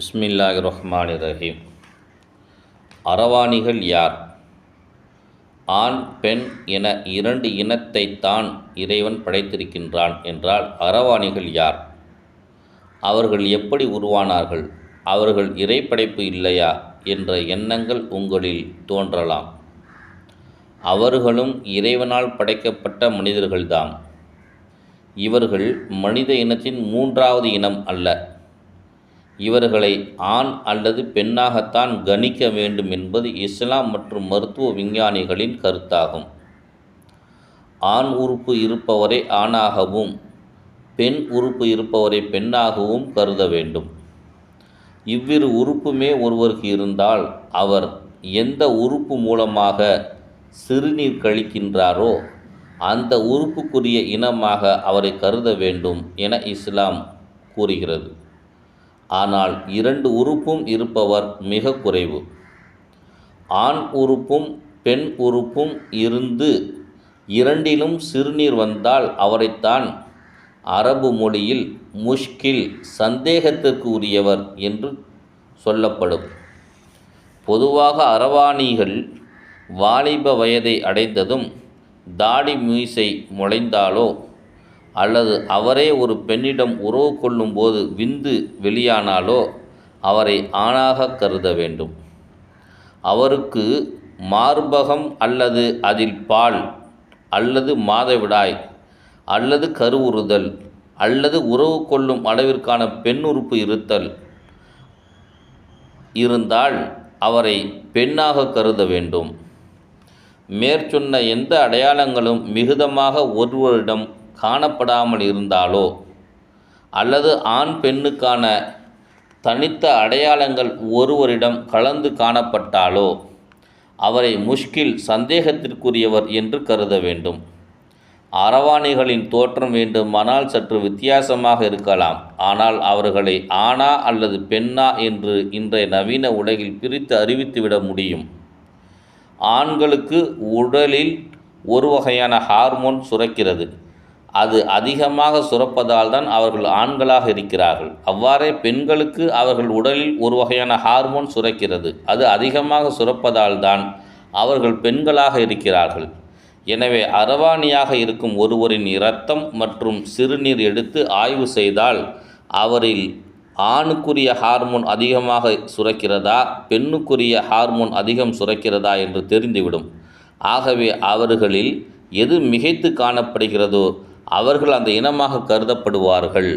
பிஸ்மில்லாஹிர்ரஹ்மானிர்ரஹீம். அரவாணிகள் யார்? ஆண் பெண் என இரண்டு இனத்தைத்தான் இறைவன் படைத்திருக்கின்றான் என்றால் அரவாணிகள் யார்? அவர்கள் எப்படி உருவானார்கள்? அவர்கள் இறைப்படைப்பு இல்லையா என்ற எண்ணங்கள் உங்களில் தோன்றலாம். அவர்களும் இறைவனால் படைக்கப்பட்ட மனிதர்கள்தாம். இவர்கள் மனித இனத்தின் மூன்றாவது இனம் அல்ல. இவர்களை ஆண் அல்லது பெண்ணாகத்தான் கணிக்க வேண்டும் என்பது இஸ்லாம் மற்றும் மருத்துவ விஞ்ஞானிகளின் கருத்தாகும். ஆண் உறுப்பு இருப்பவரை ஆணாகவும் பெண் உறுப்பு இருப்பவரை பெண்ணாகவும் கருத வேண்டும். இவ்விரு உறுப்புமே ஒருவருக்கு இருந்தால் அவர் எந்த உறுப்பு மூலமாக சிறுநீர் கழிக்கின்றாரோ அந்த உறுப்புக்குரிய இனமாக அவரை கருத வேண்டும் என இஸ்லாம் கூறுகிறது. ஆனால் இரண்டு உறுப்பும் இருப்பவர் மிக குறைவு. ஆண் உறுப்பும் பெண் உறுப்பும் இருந்து இரண்டிலும் சிறுநீர் வந்தால் அவரைத்தான் அரபு மொழியில் முஷ்கில், சந்தேகத்திற்கு உரியவர் என்று சொல்லப்படும். பொதுவாக அரவாணிகள் வாலிப வயதை அடைந்ததும் தாடி மீசை முளைந்தாலோ அல்லது அவரே ஒரு பெண்ணிடம் உறவு கொள்ளும் போது விந்து வெளியானாலோ அவரை ஆணாக கருத வேண்டும். அவருக்கு மார்பகம் அல்லது அதில் பால் அல்லது மாதவிடாய் அல்லது கருவுறுதல் அல்லது உறவு கொள்ளும் அளவிற்கான பெண் உறுப்பு இருந்தால் அவரை பெண்ணாக கருத வேண்டும். மேற்சொன்ன எந்த அடையாளங்களும் மிகுதமாக ஒருவரிடம் காணப்படாமல் இருந்தாலோ அல்லது ஆண் பெண்ணுக்கான தனித்த அடையாளங்கள் ஒருவரிடம் கலந்து காணப்பட்டாலோ அவரை முஷ்கில், சந்தேகத்திற்குரியவர் என்று கருத வேண்டும். அரவாணிகளின் தோற்றம் வேண்டுமானால் சற்று வித்தியாசமாக இருக்கலாம். ஆனால் அவர்களை ஆணா அல்லது பெண்ணா என்று இன்றைய நவீன உலகில் பிரித்து அறிவித்துவிட முடியும். ஆண்களுக்கு உடலில் ஒரு வகையான ஹார்மோன் சுரக்கிறது. அது அதிகமாக சுரப்பதால் தான் அவர்கள் ஆண்களாக இருக்கிறார்கள். அவ்வாறே பெண்களுக்கு அவர்கள் உடலில் ஒரு வகையான ஹார்மோன் சுரக்கிறது. அது அதிகமாக சுரப்பதால் தான் அவர்கள் பெண்களாக இருக்கிறார்கள். எனவே அரவாணியாக இருக்கும் ஒருவரின் இரத்தம் மற்றும் சிறுநீர் எடுத்து ஆய்வு செய்தால் அவரில் ஆணுக்குரிய ஹார்மோன் அதிகமாக சுரக்கிறதா, பெண்ணுக்குரிய ஹார்மோன் அதிகம் சுரக்கிறதா என்று தெரிந்துவிடும். ஆகவே அவர்களில் எது மிகைத்து காணப்படுகிறதோ அவர்கள் அந்த இனமாக கருதப்படுவார்கள்.